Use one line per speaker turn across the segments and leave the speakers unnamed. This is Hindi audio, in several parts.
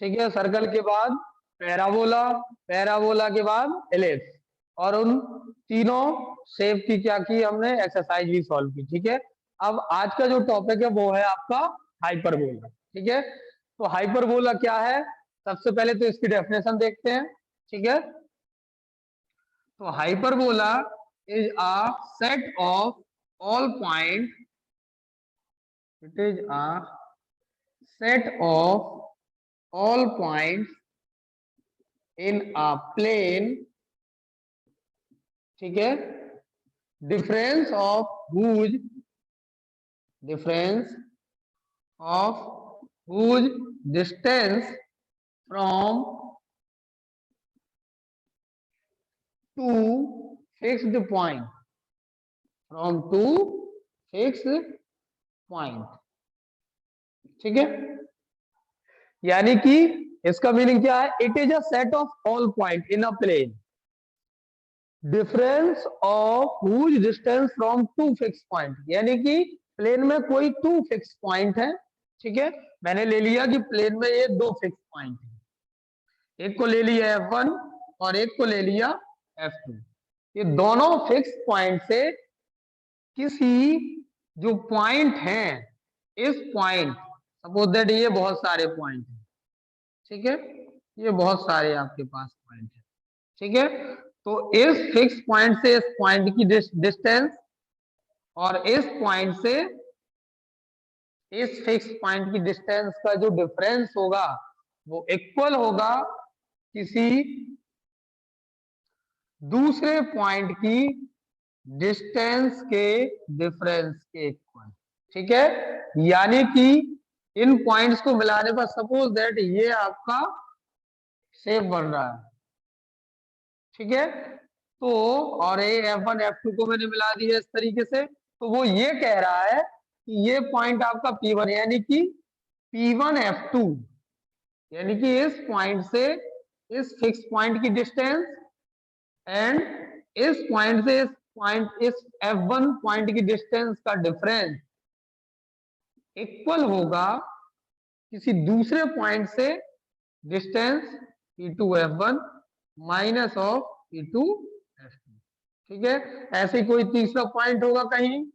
ठीक है, सर्कल के बाद पैराबोला, पैराबोला के बाद एलिप्स, और उन तीनों शेप की क्या की हमने, एक्सरसाइज भी सॉल्व की। ठीक है, अब आज का जो टॉपिक है वो है आपका हाइपरबोला। ठीक है, तो हाइपरबोला क्या है, सबसे पहले तो इसकी डेफिनेशन देखते हैं। ठीक है, तो hyperbola is a set of all point, it is a set of all points in a plane, ठीक है, difference of whose distance from two fixed point, from two fixed point। ठीक है, यानी कि इसका मीनिंग क्या है, it is a set of all point in a plane, difference of whose distance from two fix point, यानी कि प्लेन में कोई टू फिक्स पॉइंट है। ठीक है, मैंने ले लिया कि प्लेन में ये दो फिक्स पॉइंट है, एक को ले लिया F1 और एक को ले लिया F2। ये दोनों फिक्स पॉइंट से किसी जो पॉइंट हैं, इस पॉइंट, सपोज दैट ये बहुत सारे पॉइंट हैं। ठीक है, ये बहुत सारे आपके पास पॉइंट है। ठीक है, तो इस फिक्स पॉइंट से इस पॉइंट की डिस्टेंस और इस पॉइंट से इस फिक्स पॉइंट की डिस्टेंस का जो डिफरेंस होगा वो इक्वल होगा किसी दूसरे पॉइंट की डिस्टेंस के डिफरेंस के इक्वल। ठीक है, यानी कि इन पॉइंट्स को मिलाने पर सपोज दैट ये आपका शेप बन रहा है। ठीक है, तो और ये F1 F2 को मैंने मिला दिया इस तरीके से, तो वो ये कह रहा है कि ये पॉइंट आपका P1 यानी कि P1 F2, यानी कि इस पॉइंट से इस फिक्स पॉइंट की डिस्टेंस एंड इस पॉइंट से इस F1 पॉइंट की डिस्टेंस का डिफरेंस इक्वल होगा किसी दूसरे पॉइंट से distance P2 F1 minus of P2 F2। ठीक है, ऐसे कोई तीसरा पॉइंट होगा कहीं,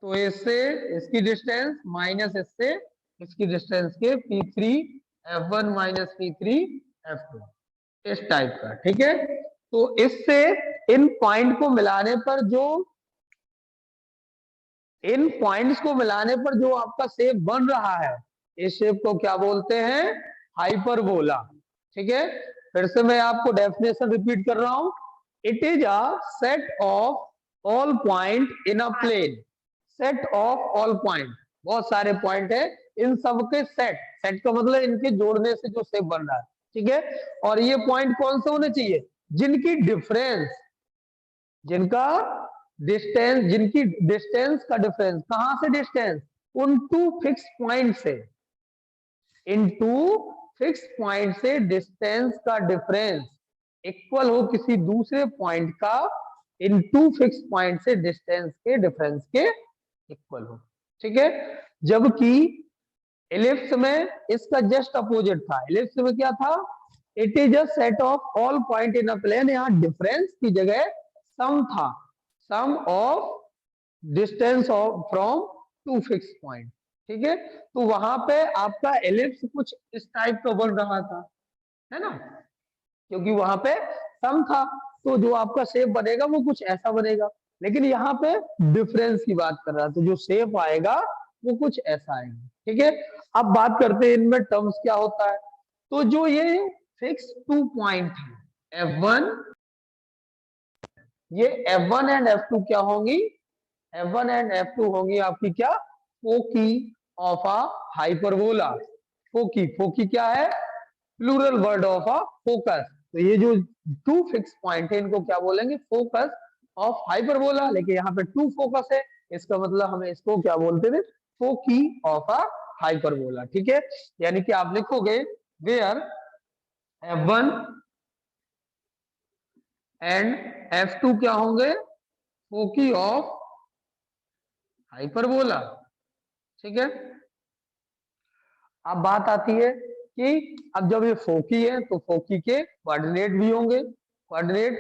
तो इससे इसकी डिस्टेंस माइनस इससे इसकी डिस्टेंस के P3 F1 minus P3 F2, इस टाइप का। ठीक है, तो इससे इन पॉइंट को मिलाने पर इन पॉइंट्स को मिलाने पर जो आपका शेप बन रहा है, इस शेप को क्या बोलते हैं, हाइपरबोला। ठीक है, फिर से मैं आपको डेफिनेशन रिपीट कर रहा हूं, it is a set of all point in a plane, set of all point, बहुत सारे पॉइंट है, इन सबके सेट, सेट का मतलब इनके जोड़ने से जो शेप बन रहा है। ठीक है, और ये पॉइंट कौन से होने चाहिए, जिनकी डिफरेंस, जिनकी डिस्टेंस का डिफरेंस, कहां से डिस्टेंस, उन टू फिक्स पॉइंट से, इन टू फिक्स पॉइंट से डिस्टेंस का डिफरेंस इक्वल हो किसी दूसरे पॉइंट का इन टू फिक्स पॉइंट से डिस्टेंस के डिफरेंस के इक्वल हो। ठीक है, जबकि एलिप्स में इसका जस्ट अपोजिट था, एलिप्स में क्या था, it is a set of all point in a plane, यहां डिफरेंस की जगह सम था, sum of distance of from two fix point. ठीक है, तो वहां पे आपका एलिप्स कुछ इस टाइप का बन रहा था, है ना, क्योंकि वहां पे सम था, तो जो आपका शेप बनेगा वो कुछ ऐसा बनेगा, लेकिन यहाँ पे डिफरेंस की बात कर रहा था, जो शेप आएगा वो कुछ ऐसा आएगा। ठीक है, अब बात करते हैं इनमें टर्म्स क्या होता है, तो जो ये फिक्स टू पॉइंट है F1, ये F1 एंड F2 क्या होंगी, F1 एंड F2 होंगी आपकी क्या, फोकी of a hyperbola. Foci, foci क्या है, plural word of a focus, तो ये जो टू फिक्स पॉइंट है इनको क्या बोलेंगे, फोकस ऑफ हाइपरबोला, लेकिन यहाँ पे टू फोकस है, इसका मतलब हमें इसको क्या बोलते थे, फोकी ऑफ अ हाइपरबोला। ठीक है, यानी कि आप लिखोगे वेयर F1 एंड F2 क्या होंगे, फोकी ऑफ हाइपरबोला। ठीक है, अब बात आती है कि अब जब ये फोकी है तो फोकी के कोऑर्डिनेट भी होंगे, कोऑर्डिनेट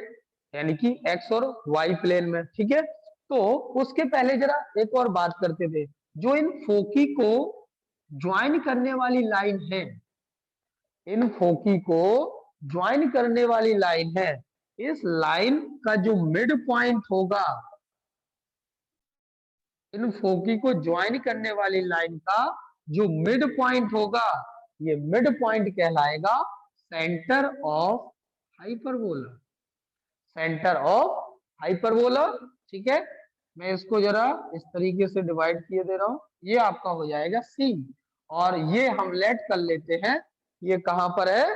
यानी कि एक्स और वाई प्लेन में, ठीक है। तो उसके पहले जरा एक और बात करते थे, जो इन फोकी को ज्वाइन करने वाली लाइन है, इन फोकी को ज्वाइन करने वाली लाइन है, इस लाइन का जो मिड पॉइंट होगा, इन फोकी को ज्वाइन करने वाली लाइन का जो मिड पॉइंट होगा, ये मिड पॉइंट कहलाएगा centre of hyperbola, centre of hyperbola, ठीक है। मैं इसको जरा इस तरीके से डिवाइड किए दे रहा हूं, ये आपका हो जाएगा सी, और ये हम लेट कर लेते हैं, ये कहां पर है,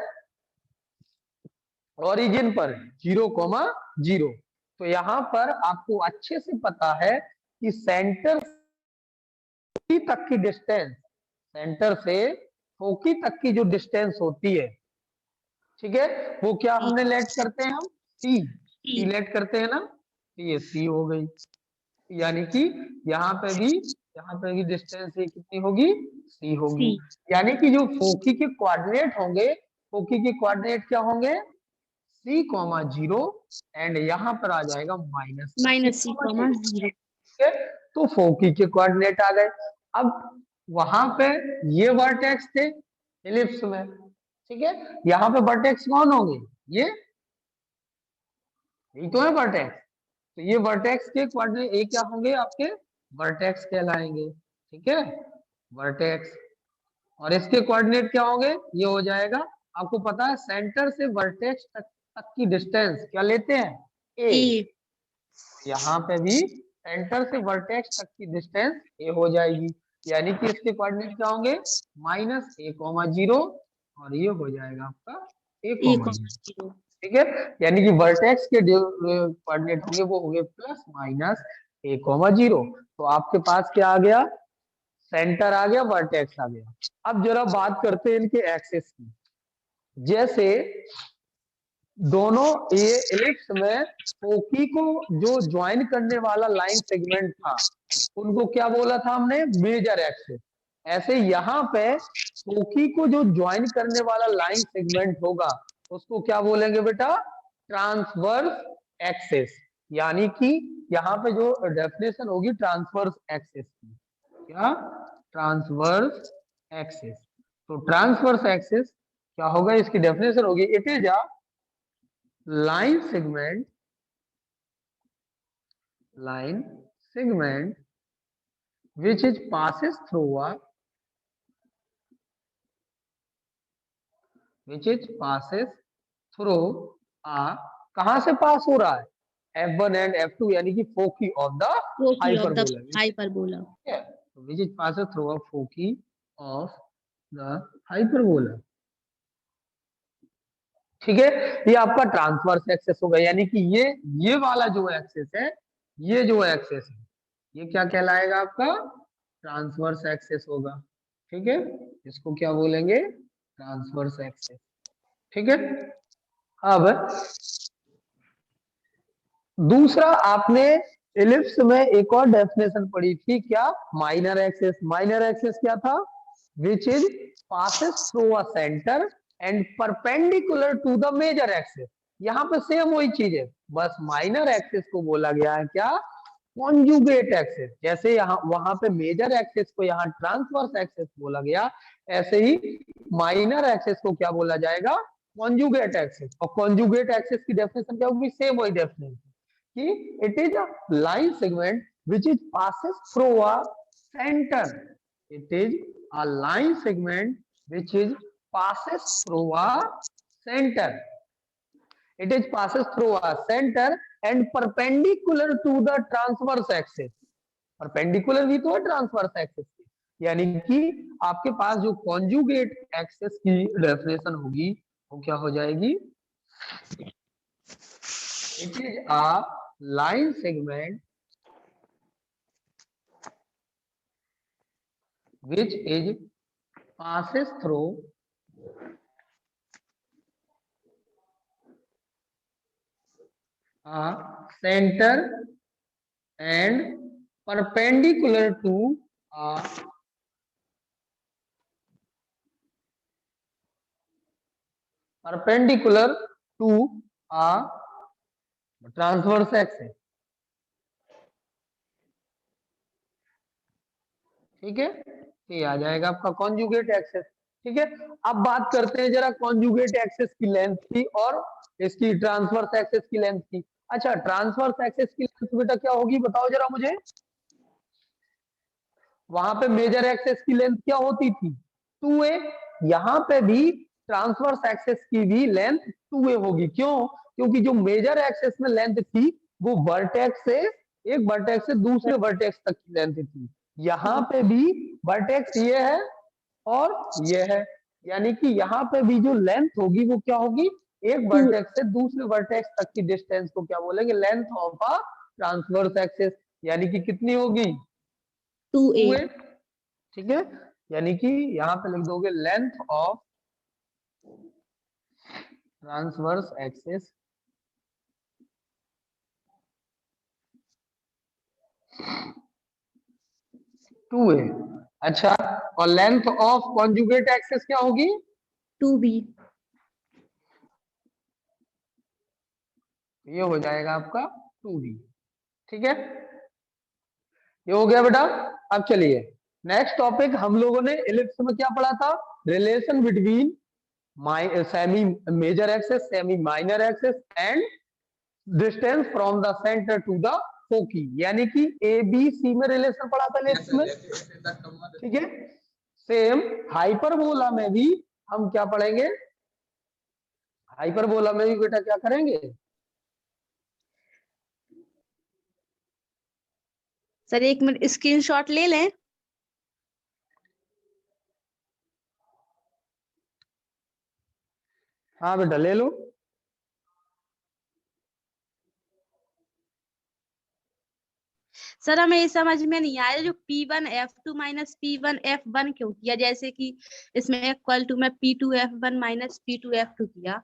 ओरिजिन पर, 0,0। तो यहां पर आपको अच्छे से पता है कि सेंटर तक की डिस्टेंस, सेंटर से फोकी तक की जो डिस्टेंस होती है, ठीक है, वो क्या हमने लेट करते हैं, हम सी लेट करते हैं ना, तो ये सी हो गई। यानी कि यहाँ पे भी डिस्टेंस ये कितनी होगी, सी होगी। यानी कि जो फोकी के कोऑर्डिनेट होंगे, फोकी के कोऑर्डिनेट क्या होंगे, C,0 एंड यहाँ पर आ जाएगा -C,0। तो फोकी के कोऑर्डिनेट आ गए। अब वहां पे ये वर्टेक्स थे इलिप्स में, ठीक है, यहाँ पे वर्टेक्स कौन होंगे, यही तो है वर्टेक्स। तो ये वर्टेक्स के कोऑर्डिनेट ये क्या होंगे, आपके वर्टेक्स कहलाएंगे, ठीक है, वर्टेक्स। और इसके कोऑर्डिनेट क्या होंगे, ये हो जाएगा, आपको पता है सेंटर से वर्टेक्स तक की डिस्टेंस क्या लेते हैं, ए। यहाँ पे भी सेंटर से वर्टेक्स तक की डिस्टेंस ए हो जाएगी, यानी कि इसके कोऑर्डिनेट क्या होंगे, -A,0, और ये हो जाएगा आपका A,0, ठीक है। यानी कि वर्टेक्स के कोऑर्डिनेट होंगे वो होंगे +/-A,0। तो आपके पास क्या आ गया, सेंटर आ गया, वर्टेक्स आ गया। अब जरा बात करते हैं इनके एक्सिस की। जैसे दोनों ये इलिप्स में फोकी को जो ज्वाइन करने वाला लाइन सेगमेंट था, उनको क्या बोला था हमने, मेजर एक्सिस। ऐसे यहाँ पे फोकी को जो ज्वाइन करने वाला लाइन सेगमेंट होगा, उसको क्या बोलेंगे बेटा, ट्रांसवर्स एक्सिस। यानी कि यहाँ पे जो डेफिनेशन होगी ट्रांसवर्स एक्सिस की, क्या, ट्रांसवर्स एक्सिस। तो ट्रांसवर्स एक्सिस क्या होगा, इसकी डेफिनेशन होगी, it is a line segment which is passes through a कहां से पास हो रहा है, F1 एंड F2, यानी कि foci of the hyperbola, which is passes through a foci of the hyperbola, ठीक है। ये आपका ट्रांसवर्स एक्सेस होगा, यानी कि ये वाला जो एक्सेस है, ये जो एक्सेस है, ये क्या कहलाएगा, आपका ट्रांसवर्स एक्सेस होगा, ठीक है। इसको क्या बोलेंगे, ट्रांसवर्स एक्सेस, ठीक है। अब दूसरा आपने इलिप्स में एक और डेफिनेशन पढ़ी थी, क्या, माइनर एक्सेस। माइनर एक्सेस क्या था, which is passes through a centre and perpendicular to the major axis. यहाँ पे सेम वही चीज है, बस माइनर एक्सेस को बोला गया है क्या, कॉन्जुगेट एक्सेस। जैसे यहाँ वहां पे मेजर एक्सेस को यहाँ ट्रांसवर्स एक्सेस बोला गया, ऐसे ही माइनर एक्सेस को क्या बोला जाएगा, कॉन्जुगेट एक्सेस। और कॉन्जुगेट एक्सेस की डेफिनेशन क्या होगी, सेम वही डेफिनेशन कि it is a line segment which is passes through a center. It is a line segment which is passes through a center. It is passes through a center and perpendicular to the transverse axis. Perpendicular भी तो है ट्रांसवर्स एक्सिस की, यानी कि आपके पास जो कॉन्जुगेट एक्सिस की डेफिनेशन होगी वो क्या हो जाएगी, it is a line segment which is passes through a center and perpendicular to a perpendicular to a transverse axis. ठीक है, ये आ जाएगा आपका कॉन्जुगेट एक्सिस। ठीक है, अब बात करते हैं जरा कॉन्जुगेट एक्सिस की लेंथ की और इसकी ट्रांसवर्स एक्सिस की लेंथ की। अच्छा, ट्रांसवर्स एक्सिस की लेंथ बेटा क्या होगी बताओ जरा मुझे। वहां पे मेजर एक्सिस की लेंथ क्या होती थी, 2a। यहाँ पे भी ट्रांसवर्स एक्सिस की भी लेंथ 2a होगी। क्यों? क्योंकि जो मेजर एक्सिस में लेंथ थी वो वर्टेक्स से एक वर्टेक्स से दूसरे वर्टेक्स तक की लेंथ थी। यहाँ पे भी वर्टेक्स ये है और ये है, यानी कि यहाँ पे भी जो लेंथ होगी वो क्या होगी, एक वर्टेक्स से दूसरे वर्टेक्स तक की डिस्टेंस को क्या बोलेंगे, length of a transverse axis. यानी कि कितनी होगी,
2a।
ठीक है, यानी कि यहाँ पे लिख दोगे length of transverse axis 2a। अच्छा, और लेंथ ऑफ कॉन्जुगेट एक्सिस क्या होगी,
2b।
ये हो जाएगा आपका 2b। ठीक है, ये हो गया बेटा। अब चलिए नेक्स्ट टॉपिक, हम लोगों ने इलिप्स में क्या पढ़ा था, relation between semi major axis, semi minor axis and distance from the centre to the foci, यानी कि ए बी सी में रिलेशन पढ़ा था इलिप्स में। ठीक है, सेम हाइपरबोला में भी हम क्या पढ़ेंगे, हाइपरबोला में भी बेटा क्या करेंगे,
सर एक मिनट स्क्रीनशॉट ले लें।
हाँ बेटा ले लो।
सर हमें ये समझ में नहीं आया जो P1F2 माइनस P1F1 क्यों किया, जैसे कि इसमें इक्वल टू में P2F1 माइनस P2F2 किया,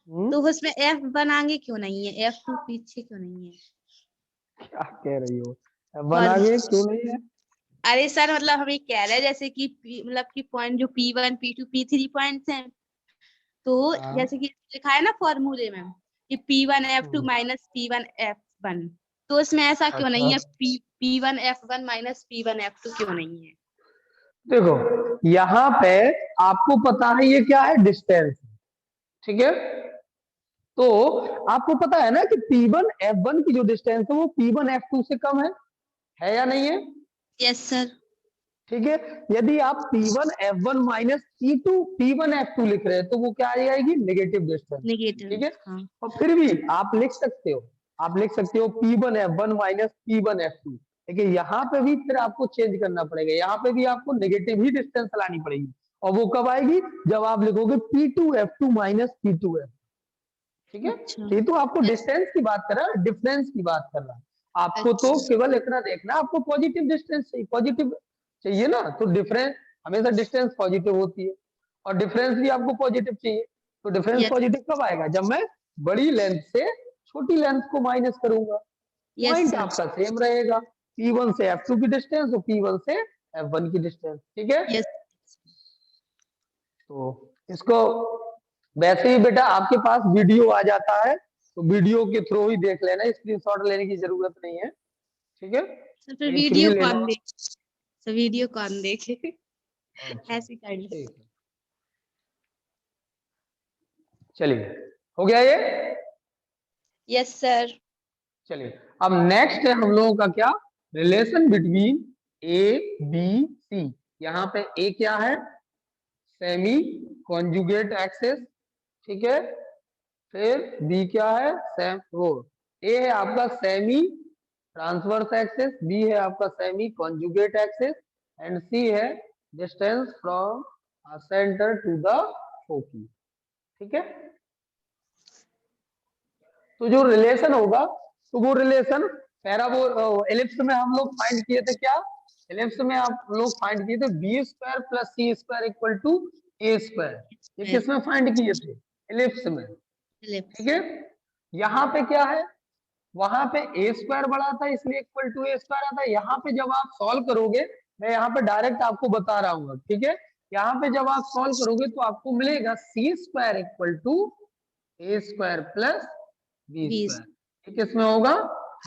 तो उसमें F1 आगे क्यों नहीं है, F2 पीछे क्यों नहीं है?
क्या कह रही हो, बना के क्यों नहीं है।
अरे सर मतलब हम ये कह रहे हैं जैसे कि मतलब कि पॉइंट जो P1 P2 P3 पॉइंट्स हैं, तो
हाँ,
जैसे कि लिखा है ना फॉर्मूले में कि P1F2 माइनस P1F1, तो इसमें ऐसा क्यों नहीं
अच्छा
है, P1F1 माइनस P1F2 क्यों नहीं है?
देखो, यहाँ पे आपको पता है ये क्या है, डिस्टेंस। ठीक है, तो आपको पता है ना कि P1F1 की जो डिस्टेंस है वो P1F2 से कम है या नहीं है।
Yes sir.
ठीक है, यदि आप P1F1 माइनस P1F2 लिख रहे हैं तो वो क्या आ जाएगी, नेगेटिव डिस्टेंस।
नेगेटिव।
ठीक है,
हाँ।
और फिर भी आप लिख सकते हो, P1F1 माइनस P1F2, लेकिन यहाँ पे भी फिर आपको चेंज करना पड़ेगा, यहाँ पे भी आपको नेगेटिव ही डिस्टेंस लानी पड़ेगी। और वो कब आएगी, जब आप लिखोगे P2F2 माइनस P2F। ठीक है,
अच्छा।
ये तो आपको डिस्टेंस की बात कर रहा है, डिफरेंस की बात कर रहा है। आपको तो
अच्छा।
केवल इतना देखना, आपको पॉजिटिव डिस्टेंस चाहिए, पॉजिटिव चाहिए ना, तो डिफरेंस हमेशा डिस्टेंस पॉजिटिव होती है और डिफरेंस भी आपको पॉजिटिव चाहिए। तो डिफरेंस
यस।
पॉजिटिव कब आएगा, जब मैं बड़ी लेंथ से छोटी लेंथ को माइनस करूंगा।
Yes
point
sir.
आपका सेम रहेगा, P1 से F2 की डिस्टेंस और P1 से F1 की डिस्टेंस। ठीक है,
यस।
तो इसको वैसे ही बेटा आपके पास वीडियो आ जाता है, तो वीडियो के थ्रू ही देख लेना, स्क्रीनशॉट लेने की जरूरत नहीं है। ठीक है,
सर फिर
लेकिन फिर भी
वीडियो
लेना।
कौन देखे, सर वीडियो कौन देखे?
अच्छा
ऐसे कर लो।
ठीक है, चलिए हो गया ये।
Yes sir.
चलिए अब नेक्स्ट है हम लोगों का क्या, relation between A B C. यहाँ पे ए क्या है, सेमी कॉन्जुगेट एक्सिस। ठीक है, फिर बी क्या है, सेम वो, ए है आपका सेमी ट्रांसवर्स एक्सिस, बी है आपका semi conjugate axis and C है distance from centre to the foci. ठीक है, तो जो रिलेशन होगा, तो वो रिलेशन पैराबोल एलिप्स में हम लोग फाइंड किए थे क्या, एलिप्स में आप लोग फाइंड किए थे B square plus C square equal to A square. ये किसमें फाइंड किए थे, एलिप्स में।
एलिप्स।
ठीक है, यहाँ पे क्या है, वहां पे ए स्क्वायर बड़ा था इसलिए इक्वल टू ए स्क्वायर आता है। यहाँ पे जब आप सॉल्व करोगे, मैं यहाँ पे डायरेक्ट आपको बता रहा हूँ, ठीक है, यहाँ पे जब आप सॉल्व करोगे तो आपको मिलेगा C square equal to A square plus B
B
square. किसमें होगा?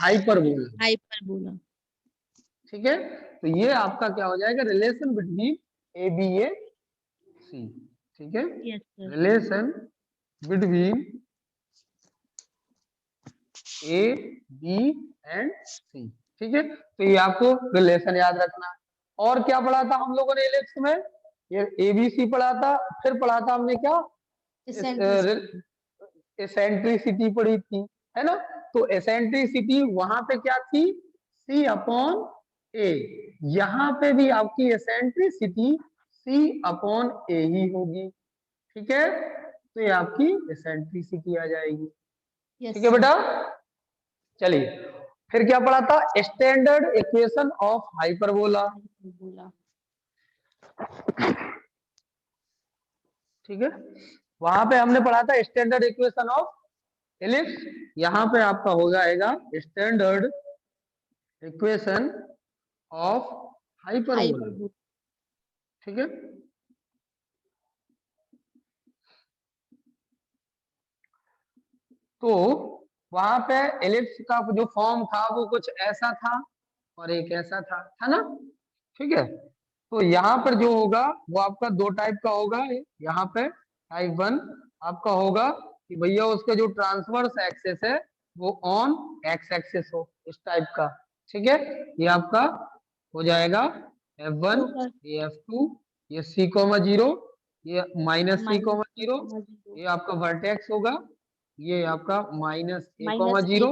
हाइपरबोला।
हाइपरबोला।
ठीक है, तो ये आपका क्या हो जाएगा? Relation between A B A C. ठीक है,
yes sir.
Relation between A B and C. ठीक है, तो ये आपको रिलेशन याद रखना है। और क्या पढ़ा था हम लोगों ने एलिप्स में? ये एबीसी पढ़ा था, फिर पढ़ा था हमने क्या? एसेंट्रिसिटी पढ़ी थी, है ना? तो एसेंट्रिसिटी वहां पे क्या थी? सी अपॉन ए। यहाँ पे भी आपकी एसेंट्रिसिटी सी अपॉन ए ही होगी। ठीक है, तो ये आपकी एसेंट्रिसिटी आ जाएगी।
यस
ठीक है बेटा, चलिए फिर क्या पढ़ा था? Standard equation of hyperbola.
Hyperbola.
ठीक है, वहां पे हमने पढ़ा था स्टैंडर्ड इक्वेशन ऑफ एलिप्स। यहाँ पे आपका हो जाएगा standard equation of hyperbola.
Hyperbola.
ठीक है, तो वहां पे एलिप्स का जो फॉर्म था वो कुछ ऐसा था और एक ऐसा था ना? ठीक है, तो यहाँ पर जो होगा वो आपका दो टाइप का होगा। यहाँ पे टाइप वन आपका होगा कि भैया उसका जो ट्रांसवर्स एक्सेस है वो ऑन एक्स एक्सेस हो, इस टाइप का। ठीक है, ये आपका हो जाएगा F1, ये F2, ये C,0, ये माइनस C,0, ये आपका वर्टेक्स होगा, ये आपका माइनस A,0,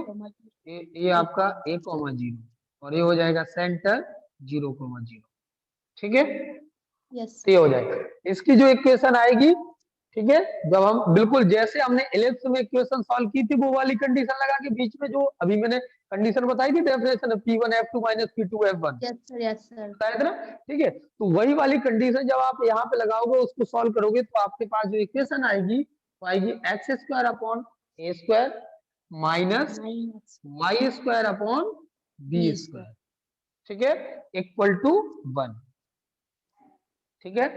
ये आपका A,0 और ये हो जाएगा सेंटर 0,0। ठीक है,
यस।
तो ये हो जाएगा इसकी जो इक्वेशन आएगी। ठीक है, जब हम बिल्कुल जैसे हमने एलिप्स में इक्वेशन सॉल्व की थी वो वाली कंडीशन लगा के बीच में जो अभी मैंने कंडीशन बताई थी, definition P1 F2 minus P2 F1
yes sir. Yes sir.
बताया था ना? ठीक है, तो वही वाली कंडीशन जब आप यहाँ पे लगाओगे उसको सॉल्व करोगे तो आपके पास जो इक्वेशन आएगी वो आएगी X square upon A square minus Y square upon B square. ठीक है, इक्वल टू 1। ठीक है,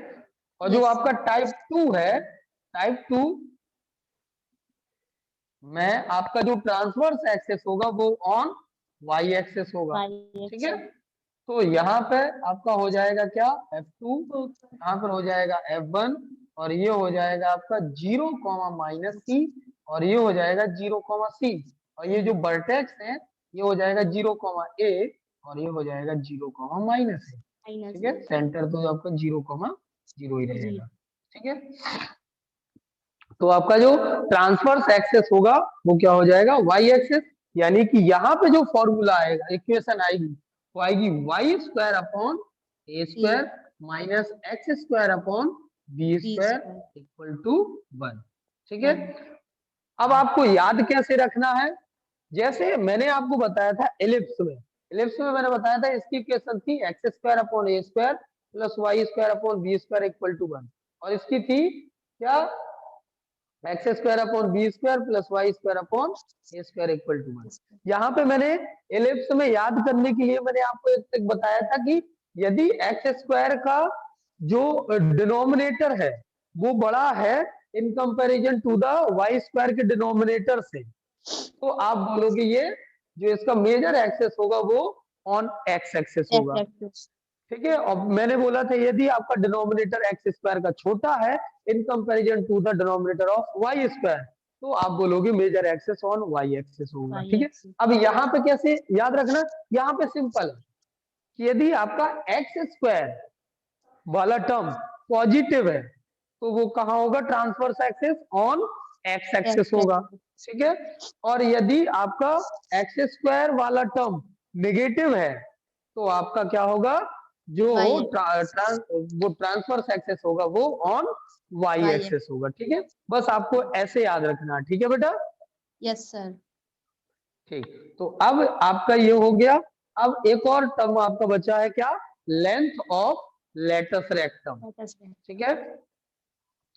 और जो आपका टाइप 2 है, टाइप 2 में आपका जो ट्रांसवर्स एक्सेस होगा वो ऑन वाई एक्सेस होगा। ठीक है, तो यहाँ पे आपका हो जाएगा क्या? F2, यहाँ पर हो जाएगा F1 और ये हो जाएगा आपका 0, माइनस सी और ये हो जाएगा 0, सी और ये जो वर्टेक्स है ये हो जाएगा 0, और ये हो जाएगा 0, -a। ठीक है, सेंटर तो आपका 0, ही रहेगा। ठीक है, तो आपका जो ट्रांसवर्स एक्सेस होगा वो क्या हो जाएगा? Y axis. यानी कि यहाँ पे जो फॉर्मूला आएगा, इक्वेशन आएगी वो आएगी Y square upon A square minus X square upon B square equal to 1। ठीक है, अब आपको याद कैसे रखना है? जैसे मैंने आपको बताया था एलिप्स में मैंने बताया था इसकी इक्वेशन थी X square upon A square plus Y square upon B square equal to 1 और इसकी थी क्या? X square upon B square plus Y square upon A square equal to 1। यहाँ पे मैंने एलिप्स में याद करने के लिए मैंने आपको एक तक बताया था कि यदि एक्स स्क्वायर का जो डिनोमिनेटर है वो बड़ा है in comparison to the Y square के डिनोमिनेटर से, तो आप बोलोगे ये जो इसका मेजर एक्सेस होगा वो ऑन एक्स एक्सेस होगा। ठीक है, और मैंने बोला था यदि आपका डिनोमिनेटर एक्स स्क्वायर का छोटा है in comparison to the denominator of Y square, तो आप बोलोगे major axis on Y axis होगा। ठीक है, अब यहाँ पे कैसे याद रखना? यहाँ पे सिंपल है कि यदि आपका एक्स स्क्वायर वाला टर्म पॉजिटिव है तो वो कहाँ होगा? Transverse axis on X axis होगा। ठीक है, और यदि आपका एक्स स्क्वायर वाला टर्म नेगेटिव है तो आपका क्या होगा? जो वो ट्रांसवर्स एक्सेस होगा वो ऑन वाई एक्सेस होगा। ठीक है, बस आपको ऐसे याद रखना। ठीक है बेटा?
Yes sir.
ठीक, तो अब आपका ये हो गया। अब एक और टर्म आपका बचा है क्या? Length of latus rectum. ठीक है,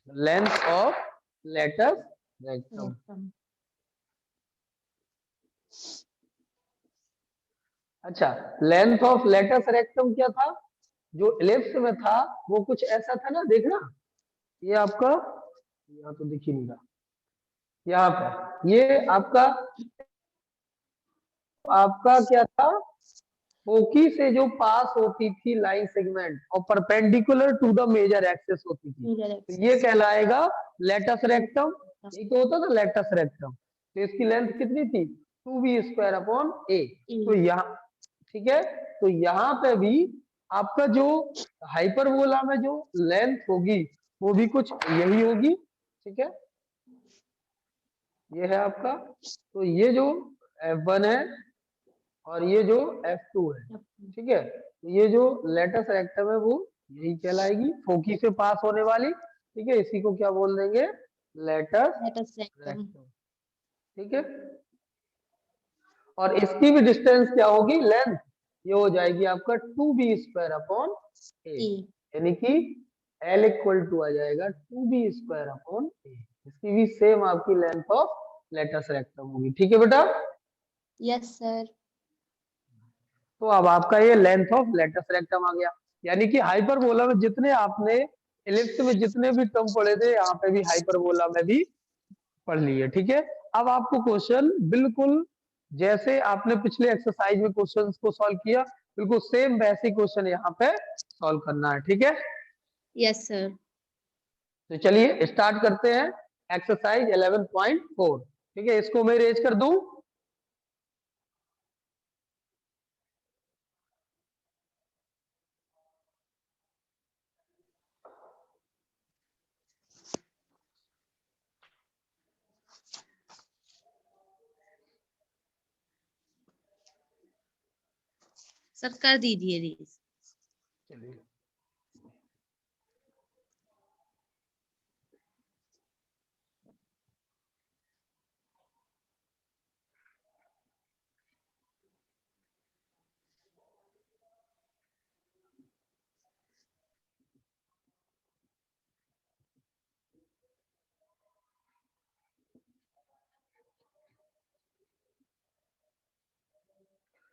लेंथ ऑफ लेटस रेक्टम। अच्छा, लेंथ ऑफ लेटस रेक्टम क्या था? जो इलिप्स में था वो कुछ ऐसा था ना, देखना ये आपका, यहाँ तो दिख ही नहीं रहा, यहाँ पर ये आपका आपका क्या था, फोकी से जो पास होती थी लाइन सेगमेंट और perpendicular to the major axis होती थी, तो ये कहलाएगा लेटस रेक्टम। ये तो होता था लेटस रेक्टम। तो इसकी लेंथ कितनी थी, 2b² अपॉन a। तो यहाँ ठीक है, तो यहाँ पे भी आपका जो हाइपरबोला में जो लेंथ होगी वो भी कुछ यही होगी। ठीक है, ये है आपका, तो ये जो f1 है और ये जो f2 है, ठीक है, तो ये जो लेटस रेक्टम है वो यही कहलाएगी, फोकी से पास होने वाली। ठीक है, इसी को क्या बोल देंगे, लेटस रेक्टम। ठीक है, और इसकी भी डिस्टेंस क्या होगी, लेंथ, ये हो जाएगी आपका 2b² अपॉन a, यानी कि L इक्वल टू आ जाएगा 2b² अपॉन a। इसकी भी सेम आपकी लेंथ ऑफ लेटस रेक्टम होगी। ठीक है बेटा,
यस सर।
तो अब आपका ये लेंथ ऑफ लेटस रेक्टम आ गया, यानी कि हाइपरबोला में जितने आपने इलिप्स में जितने भी टर्म पढ़े थे यहाँ पे भी हाइपरबोला में भी पढ़ लिए। ठीक है, अब आपको क्वेश्चन बिल्कुल जैसे आपने पिछले एक्सरसाइज में क्वेश्चंस को सॉल्व किया, बिल्कुल सेम वैसे क्वेश्चन यहाँ पे सॉल्व करना है। ठीक है,
यस सर।
तो चलिए स्टार्ट करते हैं एक्सरसाइज 11.4। ठीक है, इसको मैं रेज कर दूं,
सर कर दीजिए रीज।
चलिए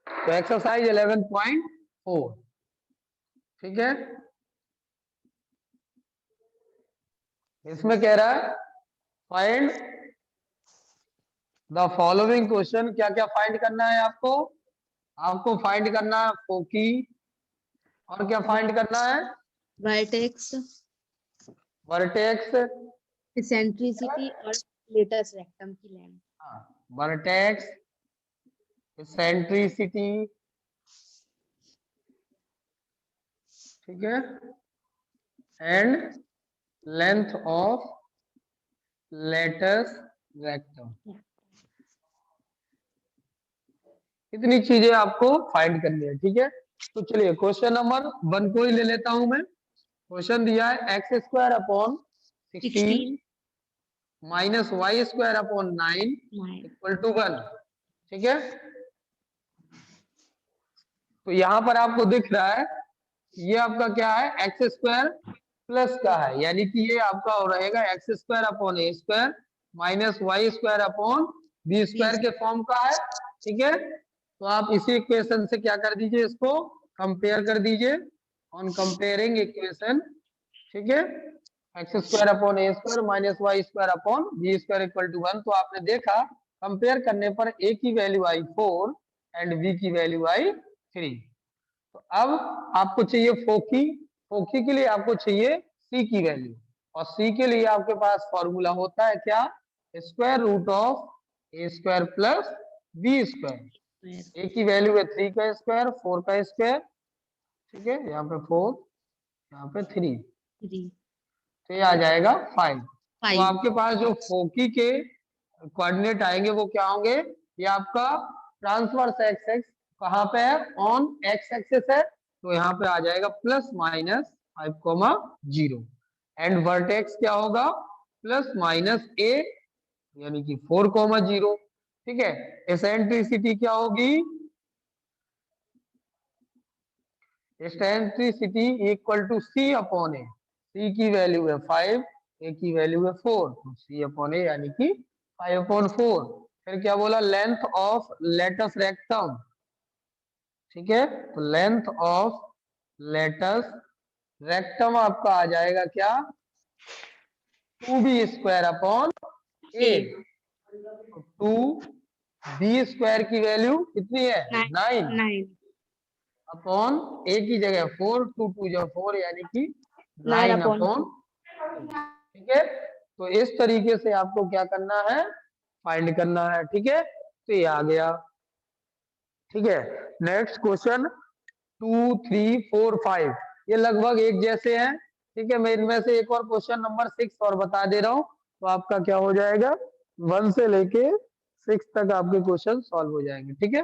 तो एक्सरसाइज 11.4। ठीक है, इसमें कह रहा है फाइंड द फॉलोइंग क्वेश्चन। क्या क्या फाइंड करना है आपको, आपको फाइंड करना है फोकी, और क्या फाइंड करना है,
वर्टेक्स,
वर्टेक्स,
इसेंट्रिसिटी और लेटस रेक्टम की लेंथ।
वर्टेक्स, इसेंट्रिसिटी, ठीक है, and length of latus rectum. इतनी चीजें आपको फाइंड करनी है। ठीक है, तो चलिए क्वेश्चन नंबर 1 को ही ले लेता हूं मैं। क्वेश्चन दिया है x² upon 16 minus y² upon 9 equal to 1। ठीक है, तो यहां पर आपको दिख रहा है ये आपका क्या है, x² प्लस का है, यानी कि ये आपका हो रहेगा x² upon a² minus y² upon b² के फॉर्म का है। ठीक है, तो आप इसी इक्वेशन से क्या कर दीजिए, इसको कंपेयर कर दीजिए ऑन कंपेयरिंग इक्वेशन। ठीक है, x² upon a² minus y² upon b² equal to 1। तो आपने देखा कंपेयर करने पर a की वैल्यू आई 4 एंड b की वैल्यू आई 3। तो अब आपको चाहिए फोकी, फोकी के लिए आपको चाहिए c की वैल्यू, और c के लिए आपके पास फॉर्मूला होता है क्या, square root of a² plus b²। a की वैल्यू है 3 का स्क्वायर, 4 का स्क्वायर, ठीक है, यहाँ पे 4, यहाँ पे 3, तो ये आ जाएगा 5। तो आपके पास जो फोकी के कोऑर्डिनेट आएंगे वो क्या होंगे, ये आपका ट्रांसवर्स एक्स एक्स कहाँ पे है, ऑन एक्स एक्सिस है, तो यहाँ पे आ जाएगा प्लस माइनस 5,0, एंड वर्टेक्स क्या होगा, प्लस माइनस a, यानी कि 4,0। ठीक है, एसेंट्रिसिटी क्या होगी, eccentricity equal to c upon a। c की वैल्यू है 5, a की वैल्यू है 4, तो c अपॉन a यानी कि 5/4। फिर क्या बोला, लेंथ ऑफ लेटस रेक्टम। ठीक है, तो लेंथ ऑफ लेटस रेक्टम आपका आ जाएगा क्या, 2b² अपॉन ए।
ए
2b² की वैल्यू कितनी है, 9
9
अपॉन ए की जगह 4, 2 2 जो 4 यानी कि
9
9
अपॉन
अपॉन 2। ठीक है, तो इस तरीके से आपको क्या करना है, फाइंड करना है। ठीक है, तो ये आ गया। ठीक है, नेक्स्ट क्वेश्चन 2 3 4 5 ये लगभग एक जैसे हैं। ठीक है, मैं इनमें से एक और क्वेश्चन नंबर 6 और बता दे रहा हूं, तो आपका क्या हो जाएगा, 1 से लेके 6 तक आपके क्वेश्चन सॉल्व हो जाएंगे। ठीक है,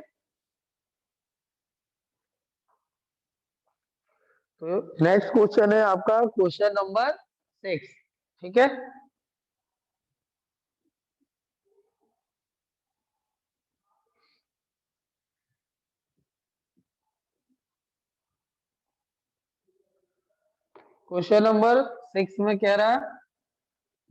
तो नेक्स्ट क्वेश्चन है आपका क्वेश्चन नंबर 6। ठीक है, क्वेश्चन नंबर 6 में कह रहा है,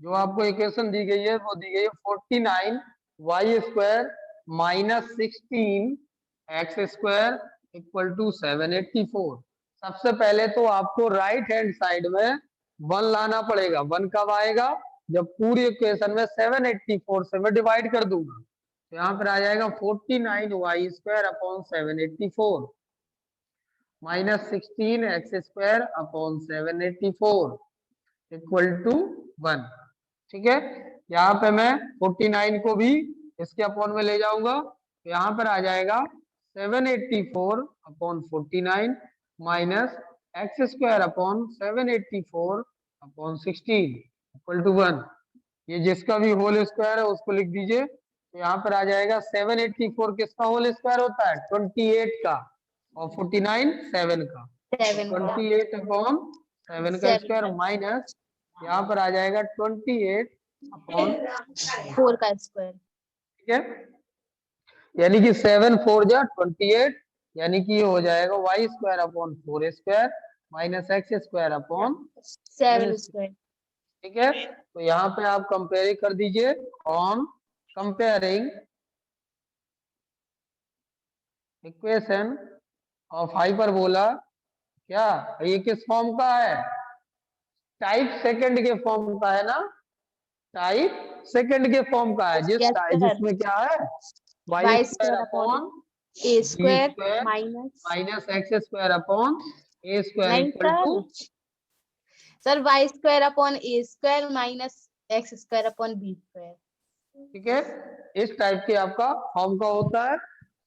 जो आपको इक्वेशन दी गई है वो दी गई है 49y² minus 16x² equal to 784। सबसे पहले तो आपको राइट हैंड साइड में 1 लाना पड़ेगा। 1 कब आएगा, जब पूरी इक्वेशन में 784 से मैं डिवाइड कर दूंगा, तो यहाँ पर आ जाएगा 49y² upon 784 minus 16x² upon 784 equal to 1। ठीक है, यहाँ पे मैं 49 को भी इसके अपॉन में ले जाऊंगा, तो यहाँ पर आ जाएगा 784 upon 49 minus x² upon 784 upon 16 equal to 1। ये जिसका भी होल स्क्वायर है उसको लिख दीजिए, तो यहाँ पर आ जाएगा 784 किसका होल स्क्वायर होता है, 28 का, और 49 7 का,
7 का
28 अपॉन 7 का
7
स्क्वायर
का
माइनस यहाँ पर आ जाएगा 28 अपॉन
4 का स्क्वायर।
ठीक है, यानी कि 7 4 जा 28, यानी कि ये हो जाएगा y² upon 4² minus x² upon
7
7।
Square.
ठीक है, तो यहाँ पे आप कंपेयर कर दीजिए, on comparing equation of hyperbola, क्या ये किस फॉर्म का है, टाइप सेकंड के फॉर्म का है ना, टाइप सेकंड के फॉर्म का है,
यस सर,
जिसमें क्या है,
y
y²
square upon
upon
a
b
square
square
minus
minus x² upon a²
नहीं
equal to.
Sir y square upon a square minus x square upon b square.
ठीक है, इस टाइप के आपका फॉर्म का होता है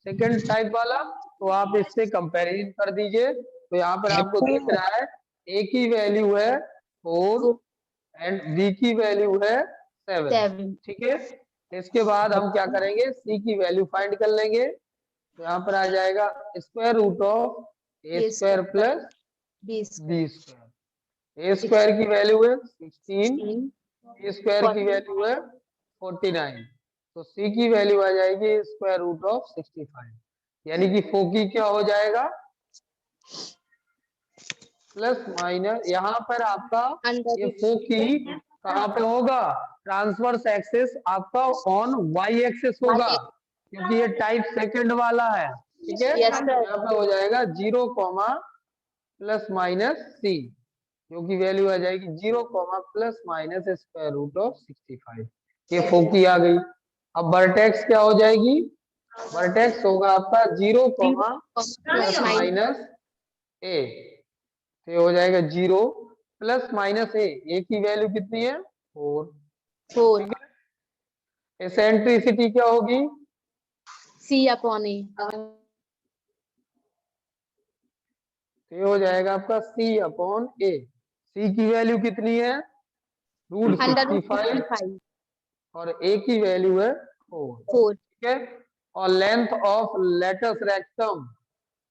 सेकंड टाइप वाला, तो आप इससे कंपैरिजन कर दीजिए। तो यहाँ पर आपको दिख रहा है a की वैल्यू है 4 एंड b की वैल्यू है 7।
7
ठीक है, इसके बाद हम क्या करेंगे, c की वैल्यू फाइंड कर लेंगे, तो यहाँ पर आ जाएगा square root of a
a
square plus
b
b
square
square. a square की वैल्यू है 16,
16
b स्क्वायर की
40
वैल्यू है 49, तो c की वैल्यू आ जाएगी स्क्वायर रूट ऑफ 65, यानी कि फोकी क्या हो जाएगा, प्लस माइनस, यहाँ पर आपका
अंडर
ये फोकी कहाँ पे होगा, ट्रांसवर्स एक्सिस आपका ऑन y एक्सिस होगा,
रूट
क्योंकि ये टाइप सेकंड वाला है। ठीक है,
यस सर
यहाँ पे हो जाएगा 0 प्लस माइनस सी, जो की वैल्यू आ जाएगी 0 plus minus square root of 65। ये फोकी आ गई। अब वर्टेक्स क्या हो जाएगी, वर्टेक्स होगा आपका 0 प्लस
प्लस
माइनस ए, तो ये हो जाएगा 0 प्लस माइनस ए की वैल्यू कितनी है 4।
4
ठीक है, एसेंट्रिसिटी क्या होगी,
c अपॉन a
तो ये हो जाएगा आपका c अपॉन ए। c की वैल्यू कितनी है, रूट 65
165
और a की वैल्यू है 4।
4
ठीक है, और लेंथ ऑफ लेटस रेक्टम,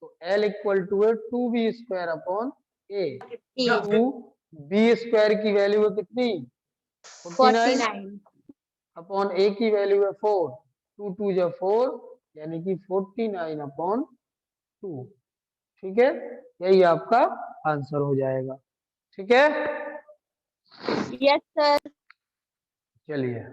तो L इक्वल टू है 2b² अपॉन ए।
8
2b² की वैल्यू है कितनी 49
49
अपॉन ए की वैल्यू है 4, 2 2 जा 4, यानी कि 49 अपॉन 2। ठीक है, यही आपका आंसर हो जाएगा। ठीक है,
यस सर
चलिए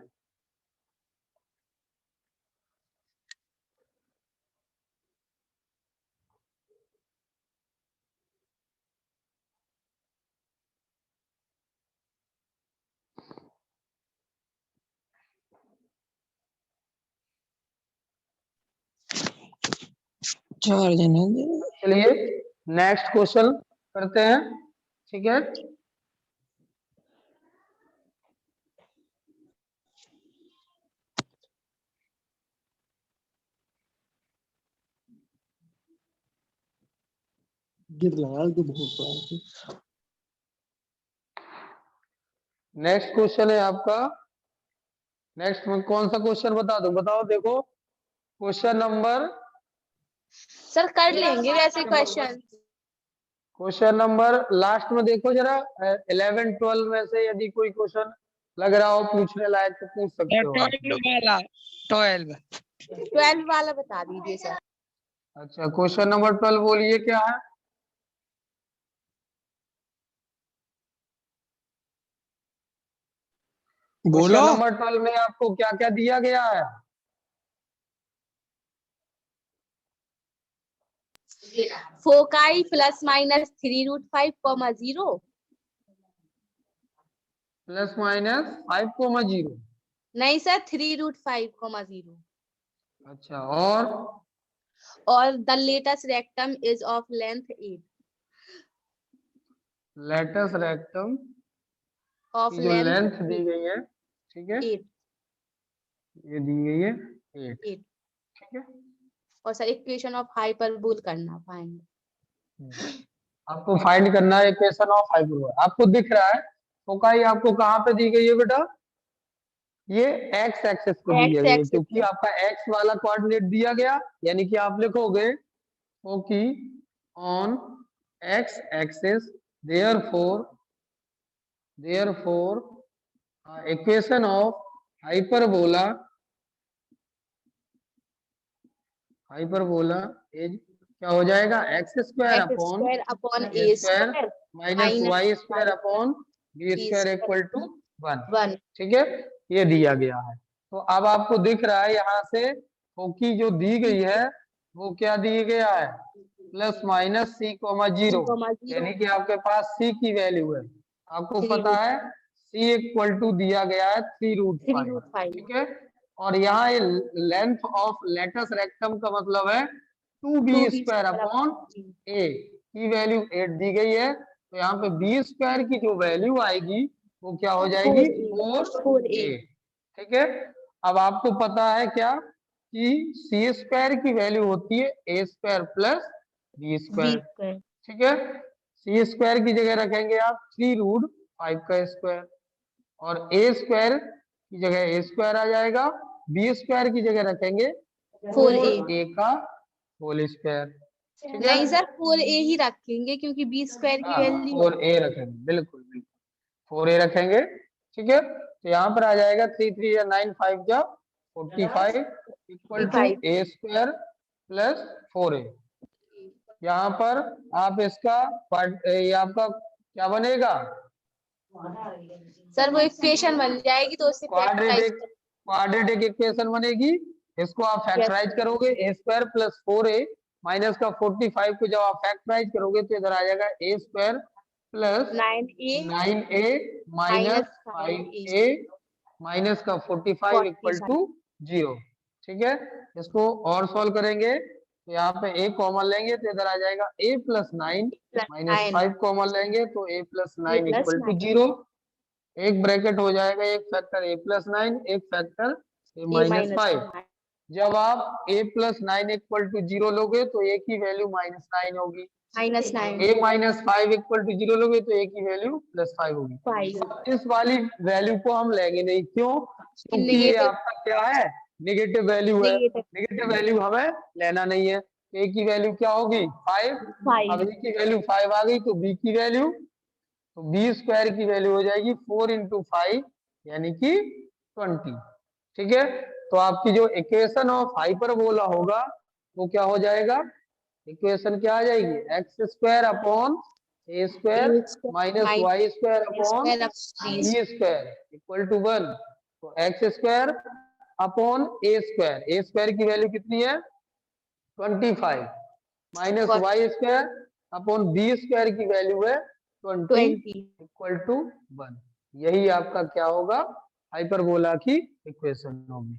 चार जने दे।
चलिए नेक्स्ट क्वेश्चन करते हैं, ठीक है।
गिर लगा के बहुत
नेक्स्ट क्वेश्चन है आपका, नेक्स्ट में कौन सा क्वेश्चन बता दूं, बताओ। देखो क्वेश्चन नंबर,
सर कर लेंगे वैसे क्वेश्चन।
क्वेश्चन नंबर लास्ट में देखो जरा, 11 12 में से यदि कोई क्वेश्चन लग रहा हो पूछने लायक तो पूछ सकते हो आप।
12 वाला बता दीजिए सर।
अच्छा क्वेश्चन नंबर 12 बोलिए क्या है।
बोलो।
क्वेश्चन नंबर 12 में आपको क्या क्या दिया गया है।
Foci plus minus 3√5, 0।
Plus minus 5,0।
नहीं सर 3√5, 0।
अच्छा
और the latus rectum is of length 8।
Latus rectum
of
की जो
लेंथ
लेंथ दी गई है, ठीक है,
8।
ये दी गई है 8,
8।
ठीक है।
और सर इक्वेशन ऑफ हाइपरबोल करना फाइंड।
आपको फाइंड करना है इक्वेशन ऑफ हाइपरबोला। आपको दिख रहा है फोकाई आपको कहाँ पे दी गई है बेटा, ये एक्स एक्सिस पे दी
एक्स
गई है,
एक्सिस
क्योंकि आपका एक्स वाला कोऑर्डिनेट दिया गया, यानी कि आप लिखोगे foci on X axis, therefore equation of hyperbola is क्या हो जाएगा, X square upon A square minus Y square upon B square equal to 1, ठीक है। ये दिया गया है। तो अब आपको दिख रहा है यहाँ से फोकी जो दी गई है वो क्या दी गया है, प्लस माइनस सी कोमा 0, यानी कि आपके पास सी की वैल्यू है। आपको पता है सी इक्वल टू दिया गया है 3√5, ठीक है। और यहाँ ये लेंथ ऑफ लेटस रेक्टम का मतलब है 2b स्क्वायर अपॉन ए की वैल्यू 8 दी गई है। तो यहाँ पे बी स्क्वायर की जो वैल्यू आएगी वो क्या हो जाएगी 4a, ठीक है। अब आपको पता है क्या कि सी स्क्वायर की वैल्यू होती है ए स्क्वायर प्लस बी स्क्वायर, ठीक है। सी स्क्वायर की जगह रखेंगे आप 3√5 का स्क्वायर, और ए स्क्वायर की जगह ए स्क्वायर आ जाएगा, बी स्क्वायर की जगह रखेंगे 4a का होल स्क्वायर, ठीक है।
नहीं सर 4a ही रखेंगे क्योंकि बी स्क्वायर की वैल्यू
4a रखेंगे, बिल्कुल बिल्कुल 4a रखेंगे, ठीक है। तो यहाँ पर आ जाएगा 3 3 या 9 5 जा 45 equal to A square plus 4a। यहाँ पर आप इसका ये आपका क्या बनेगा,
सर वो इक्वेशन बन जाएगी तो उससे
क्वाड्रेटिक इक्वेशन बनेगी। इसको आप फैक्टराइज करोगे, ए स्क्वायर प्लस 4a माइनस का 45 को जब आप फैक्टराइज करोगे तो इधर आ जाएगा A square plus 9a minus 5a minus का 45 इक्वल टू 0, ठीक है। इसको और सॉल्व करेंगे तो यहाँ पे a कॉमन लेंगे तो इधर आ जाएगा a प्लस 9 माइनस 5 कॉमन लेंगे तो a प्लस 9 इक्वल टू 0। एक ब्रैकेट हो जाएगा, एक फैक्टर a प्लस 9, एक फैक्टर a माइनस 5। जब आप a प्लस 9 इक्वल टू 0 लोगे तो a की वैल्यू -9 होगी, a माइनस 5 इक्वल टू 0 लोगे तो a की वैल्यू +5 होगी। इस वाली वैल्यू को हम लेंगे नहीं, क्यों, क्योंकि ये आपका क्या है, नेगेटिव वैल्यू है। नेगेटिव वैल्यू हमें लेना नहीं है। a की वैल्यू क्या होगी 5, अब a की वैल्यू 5 आ गई तो b की वैल्यू, तो बी स्क्वायर की वैल्यू हो जाएगी 4 × 5 यानी कि 20, ठीक है। तो आपकी जो इक्वेशन ऑफ हाइपरबोला होगा वो क्या हो जाएगा, इक्वेशन क्या आ जाएगी, X square upon A square minus Y square upon B square equal to 1। तो X square upon A square की वैल्यू कितनी है 25 माइनस Y square upon B square की वैल्यू है 20 इक्वल टू 1। यही आपका क्या होगा, हाइपरबोला की इक्वेशन होगी।